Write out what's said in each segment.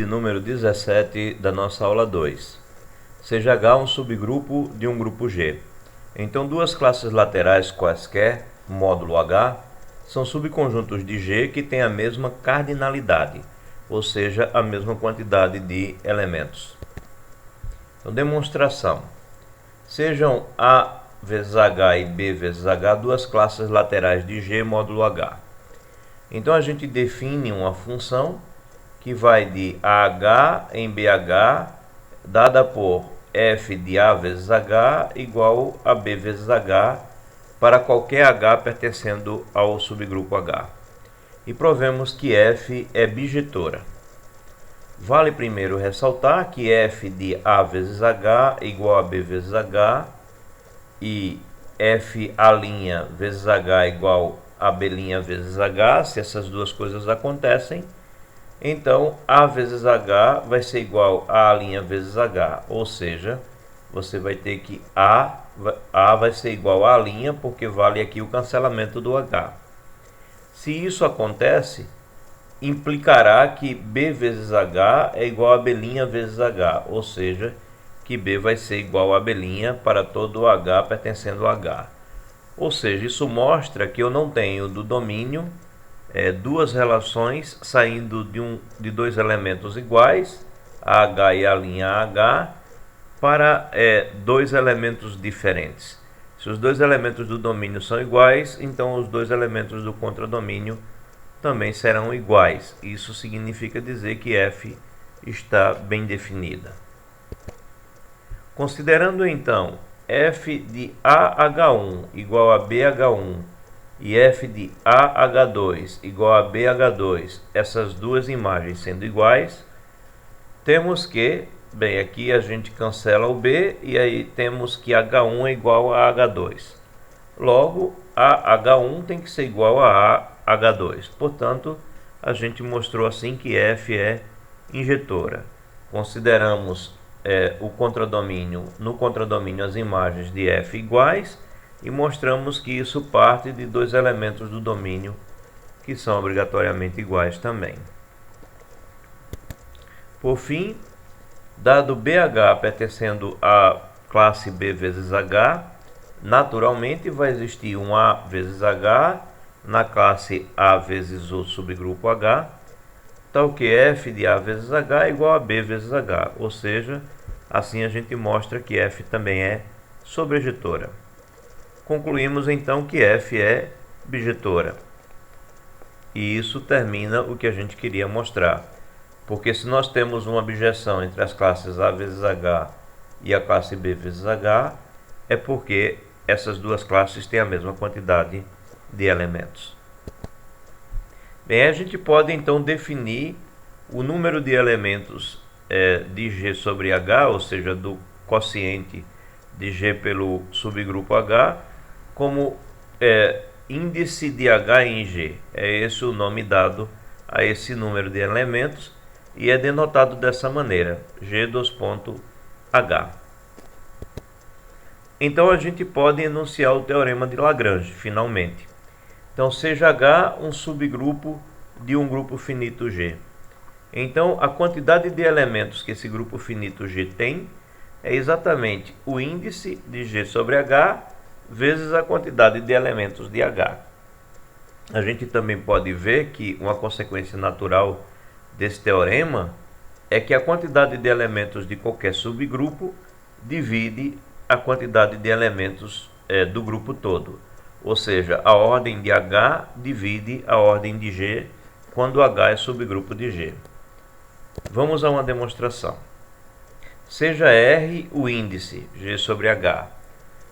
número 17 da nossa aula 2. Seja H um subgrupo de um grupo G. Então, duas classes laterais quaisquer, módulo H, são subconjuntos de G que têm a mesma cardinalidade, ou seja, a mesma quantidade de elementos. Então, demonstração. Sejam A vezes H e B vezes H duas classes laterais de G módulo H. Então, a gente define uma função que vai de AH em BH, dada por f de A vezes H igual a B vezes H, para qualquer H pertencendo ao subgrupo H. E provemos que f é bijetora. Vale primeiro ressaltar que f de A vezes H igual a B vezes H e f A' vezes H igual a B' vezes H. Se essas duas coisas acontecem, então A vezes H vai ser igual a A' vezes H, ou seja, você vai ter que A vai ser igual a A', porque vale aqui o cancelamento do H. Se isso acontece, implicará que B vezes H é igual a B' vezes H, ou seja, que B vai ser igual a B' para todo o H pertencendo a H. Ou seja, isso mostra que eu não tenho do domínio duas relações saindo de dois elementos iguais, AH e A'H, para dois elementos diferentes. Se os dois elementos do domínio são iguais, então os dois elementos do contradomínio também serão iguais. Isso significa dizer que f está bem definida. Considerando então f de AH1 igual a BH1 e f de AH2 igual a BH2, essas duas imagens sendo iguais, temos que, bem, aqui a gente cancela o B e aí temos que H1 é igual a H2. Logo, a H1 tem que ser igual a H2. Portanto, a gente mostrou assim que f é injetora. Consideramos o contradomínio, no contradomínio as imagens de f iguais, e mostramos que isso parte de dois elementos do domínio que são obrigatoriamente iguais também. Por fim, dado BH pertencendo à classe B vezes H, naturalmente vai existir um A vezes H na classe A vezes o subgrupo H, tal que f de A vezes H é igual a B vezes H, ou seja, assim a gente mostra que f também é sobrejetora. Concluímos então que f é bijetora. E isso termina o que a gente queria mostrar. Porque se nós temos uma bijeção entre as classes A vezes H e a classe B vezes H, é porque essas duas classes têm a mesma quantidade de elementos. Bem, a gente pode então definir o número de elementos de G sobre H, ou seja, do quociente de G pelo subgrupo H, como índice de H em G. É esse o nome dado a esse número de elementos e é denotado dessa maneira, G2.H. Então a gente pode enunciar o teorema de Lagrange, finalmente. Então, seja H um subgrupo de um grupo finito G. Então, a quantidade de elementos que esse grupo finito G tem é exatamente o índice de G sobre H vezes a quantidade de elementos de H. A gente também pode ver que uma consequência natural desse teorema é que a quantidade de elementos de qualquer subgrupo divide a quantidade de elementos do grupo todo. Ou seja, a ordem de H divide a ordem de G quando H é subgrupo de G. Vamos a uma demonstração. Seja R o índice, G sobre H.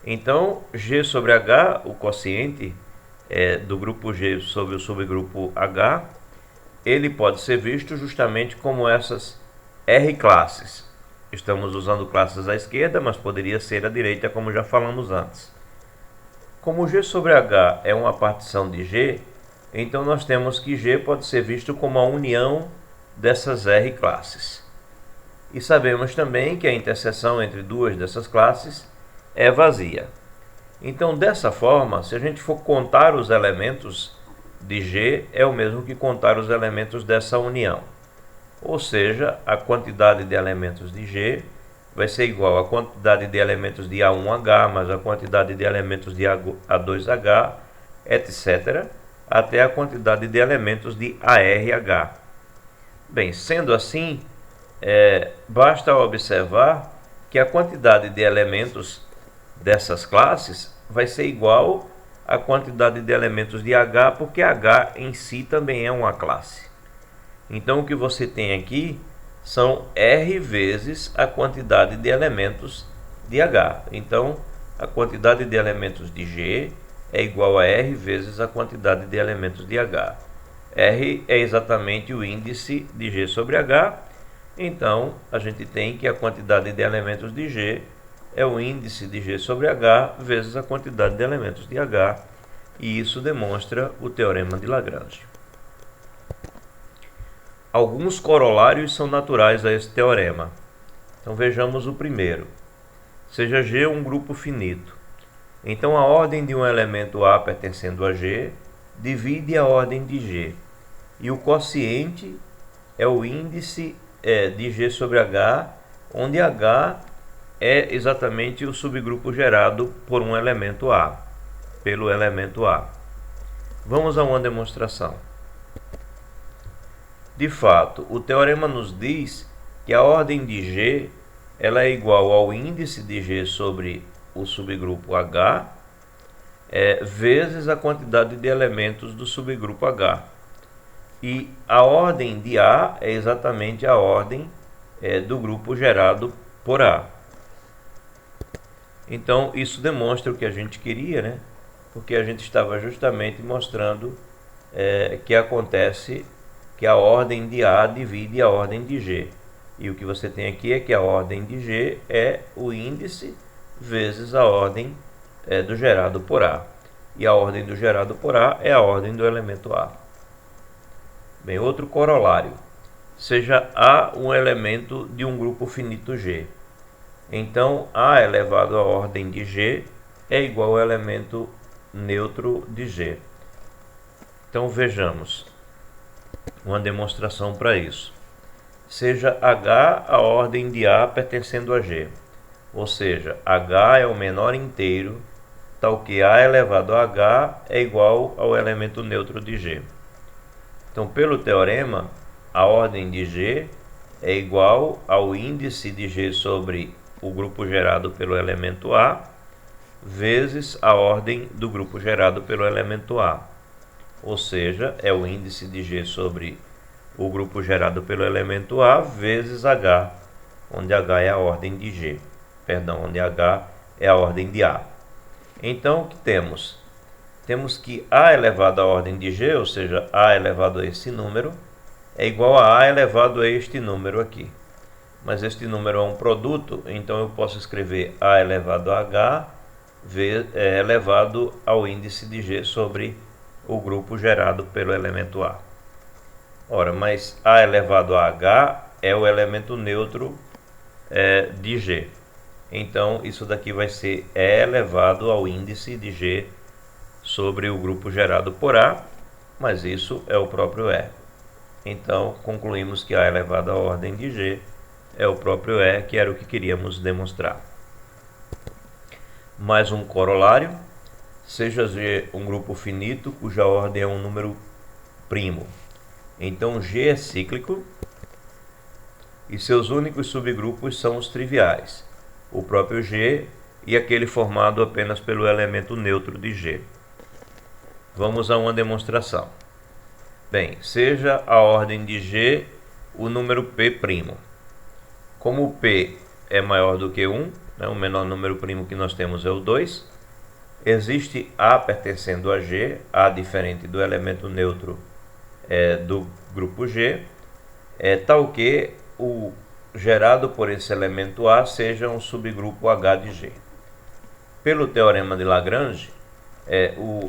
Então, G sobre H, o quociente do grupo G sobre o subgrupo H, ele pode ser visto justamente como essas R classes. Estamos usando classes à esquerda, mas poderia ser à direita, como já falamos antes. Como G sobre H é uma partição de G, então nós temos que G pode ser visto como a união dessas R classes. E sabemos também que a interseção entre duas dessas classes é vazia. Então, dessa forma, se a gente for contar os elementos de G, é o mesmo que contar os elementos dessa união. ou seja, a quantidade de elementos de G vai ser igual à quantidade de elementos de A1H mais a quantidade de elementos de A2H, etc., até a quantidade de elementos de ARH. Bem, sendo assim, basta observar que a quantidade de elementos dessas classes vai ser igual à quantidade de elementos de H, porque H em si também é uma classe. Então, o que você tem aqui são R vezes a quantidade de elementos de H. Então, a quantidade de elementos de G é igual a R vezes a quantidade de elementos de H. R é exatamente o índice de G sobre H. Então, a gente tem que a quantidade de elementos de G é o índice de G sobre H vezes a quantidade de elementos de H. E isso demonstra o teorema de Lagrange. Alguns corolários são naturais a esse teorema. Então vejamos o primeiro. Seja G um grupo finito. Então a ordem de um elemento A pertencendo a G divide a ordem de G. E o quociente é o índice de G sobre H, onde H é exatamente o subgrupo gerado por um elemento A, pelo elemento A. Vamos a uma demonstração. De fato, o teorema nos diz que a ordem de G ela é igual ao índice de G sobre o subgrupo H vezes a quantidade de elementos do subgrupo H. E a ordem de A é exatamente a ordem do grupo gerado por A. Então, isso demonstra o que a gente queria, né? Porque a gente estava justamente mostrando que acontece que a ordem de A divide a ordem de G. E o que você tem aqui é que a ordem de G é o índice vezes a ordem do gerado por A. E a ordem do gerado por A é a ordem do elemento A. Bem, outro corolário. Seja A um elemento de um grupo finito G. Então, A elevado à ordem de G é igual ao elemento neutro de G. Então, vejamos uma demonstração para isso. Seja H a ordem de A pertencendo a G. Ou seja, H é o menor inteiro, tal que A elevado a H é igual ao elemento neutro de G. Então, pelo teorema, a ordem de G é igual ao índice de G sobre o grupo gerado pelo elemento A, vezes a ordem do grupo gerado pelo elemento A. Ou seja, é o índice de G sobre o grupo gerado pelo elemento A, vezes H, onde H é a ordem de G. Perdão, onde H é a ordem de A. Então, o que temos? Temos que A elevado à ordem de G, ou seja, A elevado a esse número, é igual a A elevado a este número aqui. Mas este número é um produto, então eu posso escrever A elevado a H elevado ao índice de G sobre o grupo gerado pelo elemento A. Ora, mas A elevado a H é o elemento neutro de G. Então, isso daqui vai ser E elevado ao índice de G sobre o grupo gerado por A, mas isso é o próprio E. Então, concluímos que A elevado à ordem de G é o próprio E, que era o que queríamos demonstrar. Mais um corolário. Seja G um grupo finito cuja ordem é um número primo. Então, G é cíclico e seus únicos subgrupos são os triviais, o próprio G e aquele formado apenas pelo elemento neutro de G. Vamos a uma demonstração. Bem, seja a ordem de G o número P'. Como o P é maior do que 1, o menor número primo que nós temos é o 2, existe A pertencendo a G, A diferente do elemento neutro do grupo G, tal que o gerado por esse elemento A seja um subgrupo H de G. Pelo teorema de Lagrange,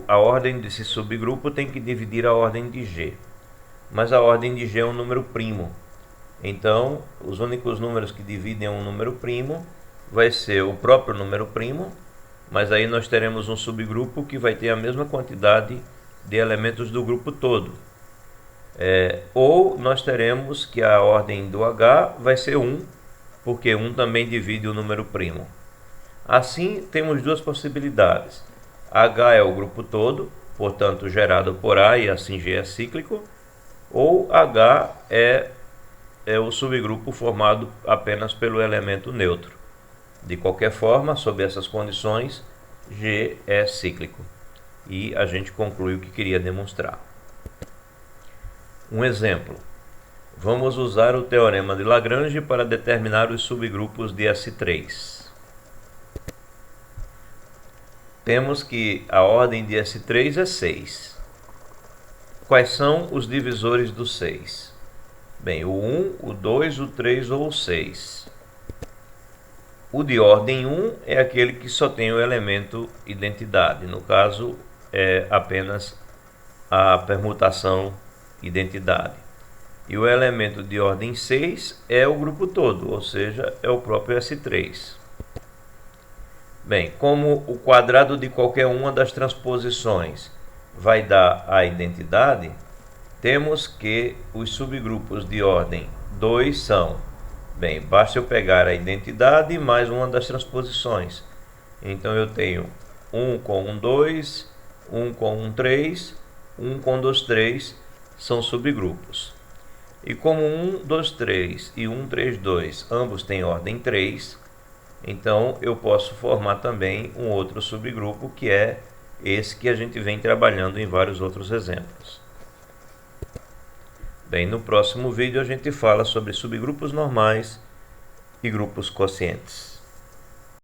a ordem desse subgrupo tem que dividir a ordem de G, mas a ordem de G é um número primo. Então, os únicos números que dividem um número primo vai ser o próprio número primo, mas aí nós teremos um subgrupo que vai ter a mesma quantidade de elementos do grupo todo. Ou nós teremos que a ordem do H vai ser 1, porque 1 também divide o número primo. Assim, temos duas possibilidades. H é o grupo todo, portanto gerado por A e assim G é cíclico, ou H é o subgrupo formado apenas pelo elemento neutro. De qualquer forma, sob essas condições, G é cíclico. E a gente conclui o que queria demonstrar. Um exemplo. Vamos usar o teorema de Lagrange para determinar os subgrupos de S3. Temos que a ordem de S3 é 6. Quais são os divisores do 6? Bem, o 1, o 2, o 3 ou o 6. O de ordem 1 é aquele que só tem o elemento identidade. No caso, é apenas a permutação identidade. E o elemento de ordem 6 é o grupo todo, ou seja, é o próprio S3. Bem, como o quadrado de qualquer uma das transposições vai dar a identidade, temos que os subgrupos de ordem 2 são, bem, basta eu pegar a identidade mais uma das transposições. Então eu tenho 1 com 1, 2, 1 com 1, 3, 1 com 2, 3 são subgrupos. E como 1, 2, 3 e 1, 3, 2 ambos têm ordem 3, então eu posso formar também um outro subgrupo, que é esse que a gente vem trabalhando em vários outros exemplos. Bem, no próximo vídeo a gente fala sobre subgrupos normais e grupos quocientes.